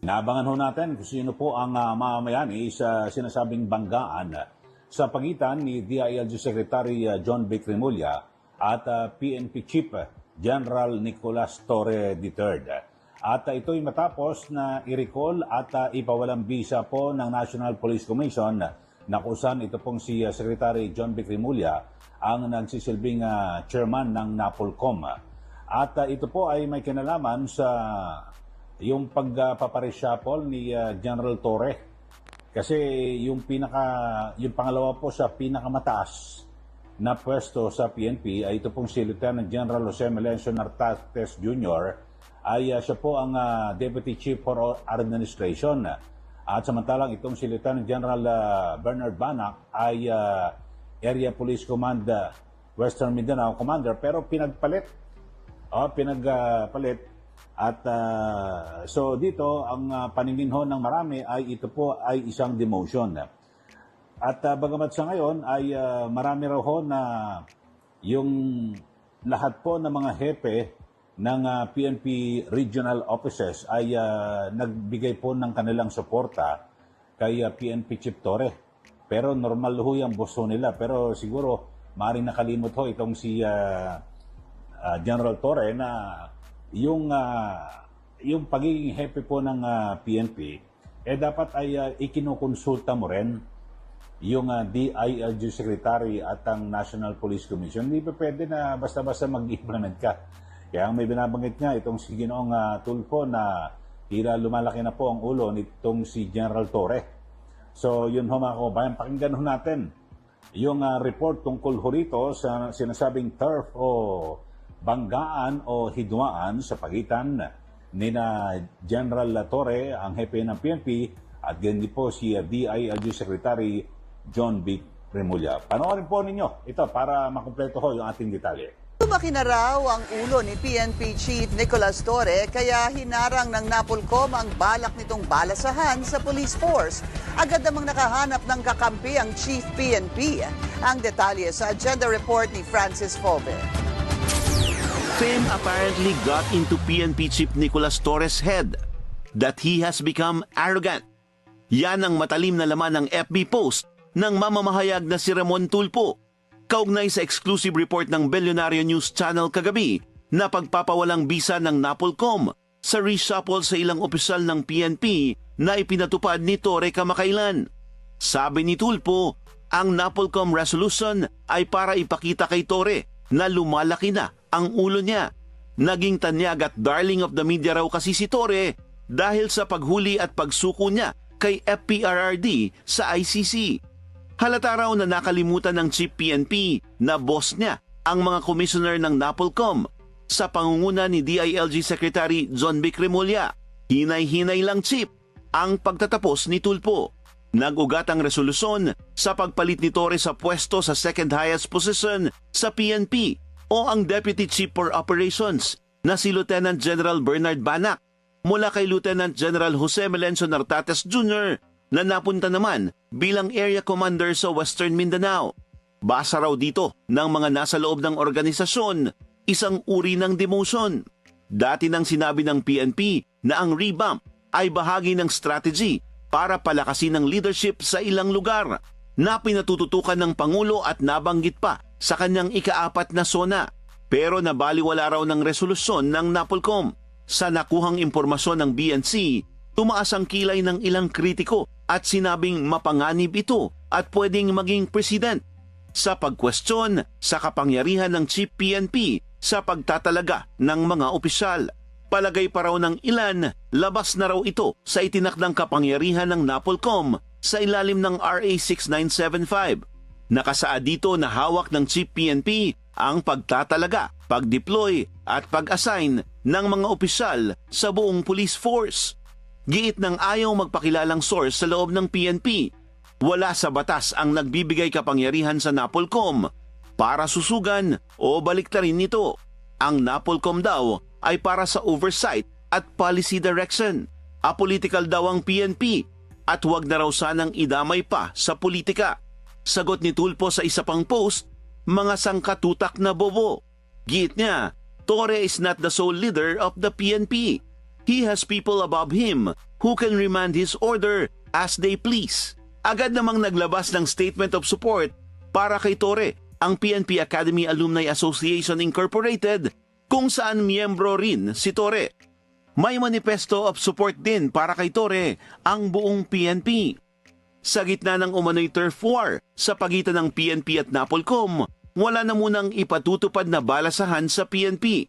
Naabangan ho natin kung sino po ang mamamayani sa sinasabing banggaan sa pagitan ni DILG Secretary John B. Cremulya at PNP Chief General Nicolas Torre III. At ito'y matapos na i-recall at ipawalang bisa po ng National Police Commission na kung saan ito pong si Secretary John B. Cremulya ang nagsisilbing chairman ng NAPOLCOM. At ito po ay may kinalaman sa yung pagpapareshuffle ni General Torre. Kasi yung pangalawa po sa pinakamataas na pwesto sa PNP ay ito pong si Lieutenant General Jose Melencio Nartates Jr. ay siya po ang Deputy Chief for Administration. At samantalang itong si Lieutenant General Bernard Banac ay Area Police Command Western Mindanao Commander, pero pinagpalit. At so dito, ang paningin ho ng marami ay ito po ay isang demotion. At bagamat sa ngayon ay marami raw ho na yung lahat po ng mga hepe ng PNP regional offices ay nagbigay po ng kanilang suporta kay PNP Chief Torre. Pero normal ho yung boss ho nila. Pero siguro maaaring nakalimot ho itong si General Torre na yung pagiging hepe po ng PNP, dapat ay ikinukonsulta mo rin yung DILG Secretary at ang National Police Commission. Hindi pa pwede na basta-basta mag-implement ka. Kaya may binabanggit nga itong si Ginoong Tulfo na tila lumalaki na po ang ulo nitong si General Torre. So yun ho mga kabayan, pakinggan ho natin yung report tungkol ho rito sa sinasabing turf o banggaan o hidwaan sa pagitan ni na General Torre, ang hepe ng PNP, at ganyan po si DILG Secretary John B. Cremulya. Panoorin po ninyo ito para makumpleto ho yung ating detalye. Lumaki na raw ang ulo ni PNP Chief Nicolas Torre kaya hinarang ng NAPOLCOM ang balak nitong balasahan sa police force. Agad namang nakahanap ng kakampi ang Chief PNP. Ang detalye sa agenda report ni Francis Fove. Fame apparently got into PNP Chief Nicolas Torre's head that he has become arrogant. Yan ang matalim na laman ng FB post ng mamamahayag na si Ramon Tulfo, kaugnay sa exclusive report ng Billionaire News Channel kagabi na pagpapawalang bisa ng NAPOLCOM sa reshuffle sa ilang opisyal ng PNP na ipinatupad ni Torre kamakailan. Sabi ni Tulfo, ang NAPOLCOM resolution ay para ipakita kay Torre na lumalaki na ang ulo niya. Naging tanyag at darling of the media raw kasi si Torre dahil sa paghuli at pagsuko niya kay FPRRD sa ICC. Halata raw na nakalimutan ng Chief PNP na boss niya ang mga commissioner ng NAPOLCOM sa pangunguna ni DILG Secretary John B. Cremulya. Hinay-hinay lang, Chief, ang pagtatapos ni Tulfo. Nag-ugat ang resolusyon sa pagpalit ni Torre sa pwesto sa second highest position sa PNP o ang Deputy Chief for Operations na si Lieutenant General Bernard Banac mula kay Lieutenant General Jose Melencio Nartates Jr. na napunta naman bilang Area Commander sa Western Mindanao. Basa raw dito ng mga nasa loob ng organisasyon, isang uri ng demotion. Dati nang sinabi ng PNP na ang revamp ay bahagi ng strategy para palakasin ang leadership sa ilang lugar na pinatututukan ng Pangulo at nabanggit pa sa kanyang ika-4 na sona. Pero nabaliwala raw ng resolusyon ng NAPOLCOM. Sa nakuhang impormasyon ng BNC, tumaas ang kilay ng ilang kritiko at sinabing mapanganib ito at pwedeng maging president sa pagkwestiyon sa kapangyarihan ng Chief PNP sa pagtatalaga ng mga opisyal. Palagay pa raw ng ilan, labas na raw ito sa itinakdang kapangyarihan ng NAPOLCOM sa ilalim ng RA 6975. Nakasaad dito na hawak ng Chief PNP ang pagtatalaga, pag-deploy at pag-assign ng mga opisyal sa buong police force. Giit ng ayaw magpakilalang source sa loob ng PNP, wala sa batas ang nagbibigay kapangyarihan sa NAPOLCOM para susugan o baliktarin nito. Ang NAPOLCOM daw ay para sa oversight at policy direction. Apolitical daw ang PNP at huwag na raw sanang idamay pa sa politika. Sagot ni Tulfo sa isa pang post, mga sangkatutak na bobo. Giit niya, Torre is not the sole leader of the PNP. He has people above him who can remand his order as they please. Agad namang naglabas ng statement of support para kay Torre, ang PNP Academy Alumni Association Incorporated, kung saan miyembro rin si Torre. May manifesto of support din para kay Torre ang buong PNP. Sa gitna ng umano'y turf war sa pagitan ng PNP at NAPOLCOM, wala na munang ipatutupad na balasahan sa PNP.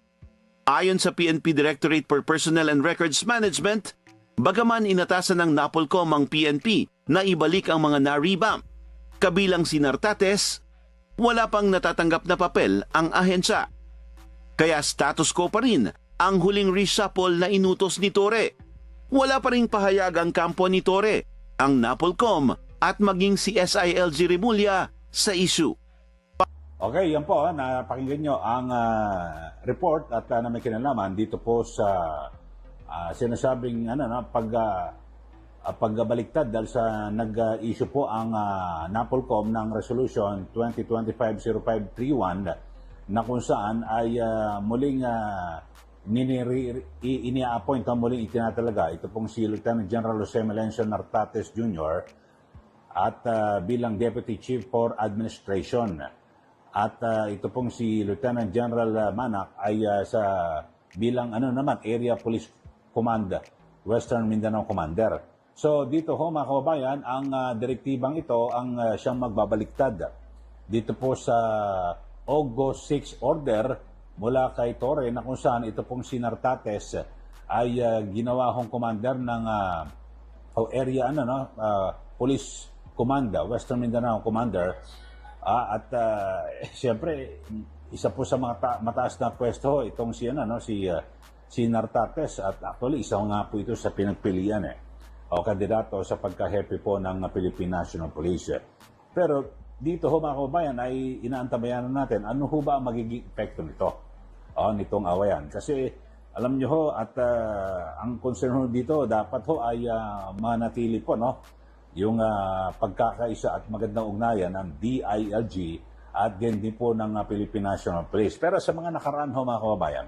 Ayon sa PNP Directorate for Personnel and Records Management, bagaman inatasan ng NAPOLCOM ang PNP na ibalik ang mga na-revamp, kabilang si Nartates, wala pang natatanggap na papel ang ahensya. Kaya status quo pa rin ang huling reshuffle na inutos ni Torre. Wala pa ring pahayag ang kampo ni Torre, ang NAPOLCOM at maging si SILG Remulla sa issue. Okay, yan po. Napakinggan nyo ang report at na may kinalaman dito po sa sinasabing pagbaliktad dahil sa nag-issue po ang NAPOLCOM ng Resolution 2025-0531 na kung saan ay muling ini-appoint o muling itinatalaga ito pong si Lieutenant General Jose Melencio Nartates Jr. at bilang Deputy Chief for Administration. At ito pong si Lieutenant General Manac ay bilang Area Police Command, Western Mindanao Commander. So dito ho mga kababayan, ang direktibang ito ang siyang magbabaliktad. Dito po sa August 6 order mula kay Torre na kung saan ito pong si Nartates ay ginawa hong commander ng area Police Command, Western Mindanao Commander. At siyempre, isa po sa mga mataas na pwesto itong si Nartates at actually isa nga po ito sa pinagpilian o kandidato sa pagka-hepe po ng Philippine National Police. Pero dito ho mga kababayan ay inaantabayan natin ano ho ba ang magiging epekto nito nitong awayan. Kasi alam nyo ho at ang concern ho dito dapat ho ay manatili po yung pagkakaisa at magandang ugnayan ng DILG at din po ng Philippine National Police. Pero sa mga nakaraan ho mga kababayan,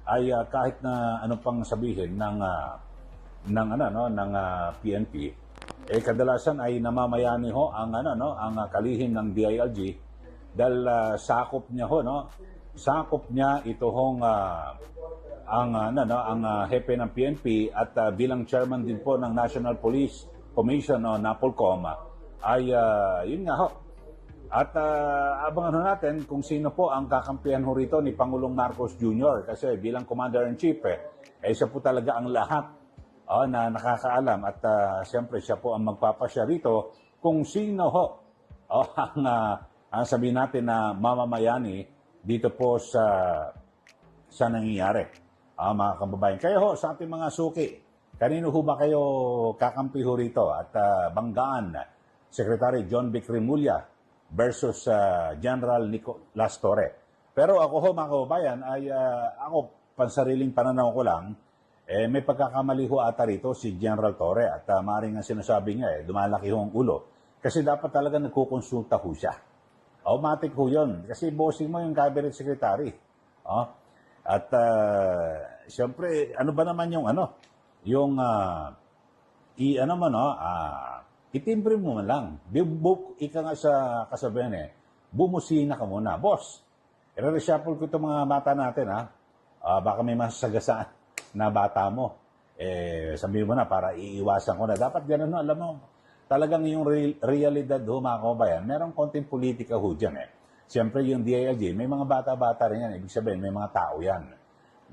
ay kahit na anong pang sabihin ng PNP, kadalasan ay namamayani ho ang kalihim ng DILG dahil sakop niya sakop niya ito hong ang hepe ng PNP at bilang chairman din po ng National Police Commission o NAPOLCOM ay yun nga ho. At abangan natin kung sino po ang kakampihan ho rito ni Pangulong Marcos Jr. Kasi bilang Commander-in-Chief, siya po talaga ang lahat na nakakaalam. At siyempre siya po ang magpapasya rito kung sino ho ang sabihin natin na mamamayani dito po sa nangyayari. Mga kababayan. Kaya ho, sa ating mga suki, kanino ho ba kayo kakampi ho rito? At banggaan, Secretary John Vic Remulla versus General Nicolas Torre. Pero ako ho mga kababayan, ay ako pansariling pananaw ko lang, may pagkakamali ho ata rito si General Torre at maaaring ang sinasabi niya lumalaki ho ang ulo. Kasi dapat talaga nagkukonsulta ho siya. Automatic ho yun. Kasi bossing mo yung cabinet secretary. At siyempre, ano ba naman yung itimbre mo man lang. Ika nga sa kasabihan bumusina ka muna. Boss, i-reshuffle ko itong mga bata natin baka may masasagasaan na bata mo. Sabihin mo na para iiwasan ko na. Dapat ganun alam mo. Talagang yung realidad ho mga kababayan, merong konting politika ho dyan Siyempre yung DILG, may mga bata-bata rin yan. Ibig sabihin, may mga tao yan.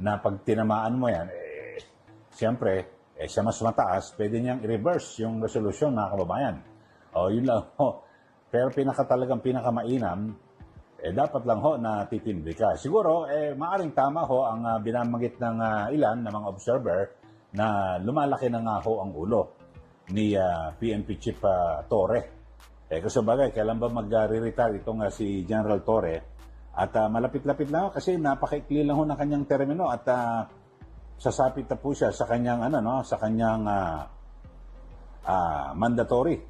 Na pag tinamaan mo yan, siyempre, sa mas mataas, pwede niyang i-reverse yung resolution mga kababayan. Yun lang ho. Pero talagang pinakamainam, dapat lang ho na titindi ka. Siguro, maaring tama ho ang binamagit ng ilan na mga observer na lumalaki na nga ho ang ulo ni PNP Chief Torre. Kasi bagay, kailan ba mag-retire itong si General Torre? At malapit-lapit lang kasi napakaikli lang ho ng kanyang termino at sasapit na po siya sa kanyang mandatory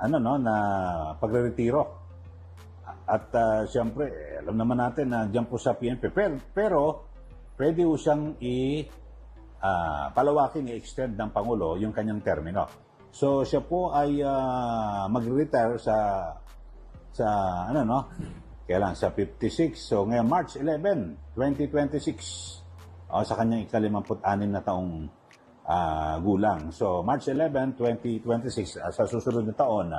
na pagre-retiro. At siyempre, alam naman natin na diyan po sa PNP. Pero pwede ho siyang palawakin, i-extend ng Pangulo yung kanyang termino. So siya po ay mag-retire sa ano no? Kailan sa 56. So ngayon March 11, 2026. Sa kanyang ika-56 na taong gulang. So March 11, 2026 sa susunod na taon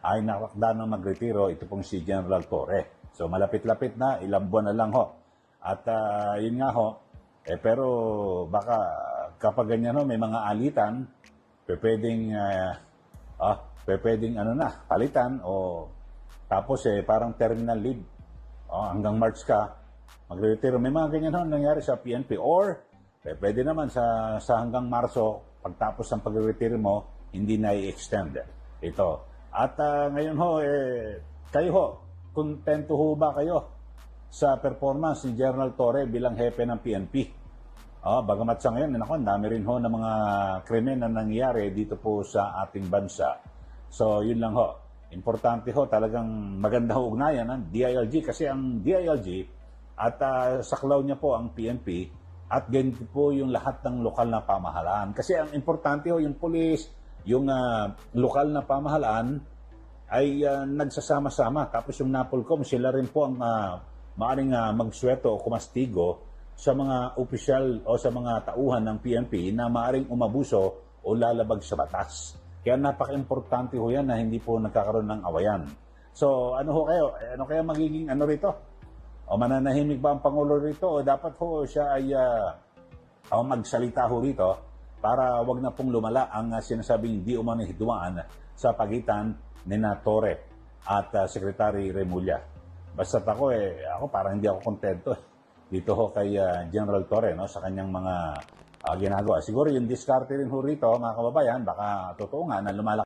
ay nakakda ng magretiro ito pong si General Torre. So malapit-lapit na, ilang buwan na lang ho. At yun nga ho, pero baka kapag ganyan ho, may mga alitan, pwedeng palitan o tapos parang terminal leave. Hanggang March ka, magre-retiro. May mga ganyan ho nangyari sa PNP. Or, pwede naman sa hanggang Marso, pagtapos ng pagre-retiro mo, hindi na i-extend ito. At ngayon ho, kayo ho, kontento ho ba kayo sa performance ni General Torre bilang hepe ng PNP? Bagamat sa ngayon, ang dami rin ho ng mga krimen na nangyayari dito po sa ating bansa. So, yun lang ho. Importante ho, talagang maganda ho ugnayan ng DILG kasi ang DILG at saklaw niya po ang PNP at ganito po yung lahat ng lokal na pamahalaan. Kasi ang importante ho, yung pulis, yung lokal na pamahalaan ay nagsasama-sama. Tapos yung NAPOLCOM, sila rin po ang maaring magsweto o kumastigo sa mga opisyal o sa mga tauhan ng PNP na maaring umabuso o lalabag sa batas. Kaya napaka-importante ho yan na hindi po nagkakaroon ng awayan. So ano ho kayo? Ano kaya magiging rito? O mananahimik ba ang Pangulo rito? O dapat ho siya ay magsalita ho rito para wag na pong lumala ang sinasabing di umano hidumaan sa pagitan ni Torre at Secretary Remulla. Basta ako parang hindi ako kontento dito ho kay General Torre sa kanyang mga ginagawa. Siguro yung diskarte rin ho rito, mga kababayan, baka totoo nga na lumalaki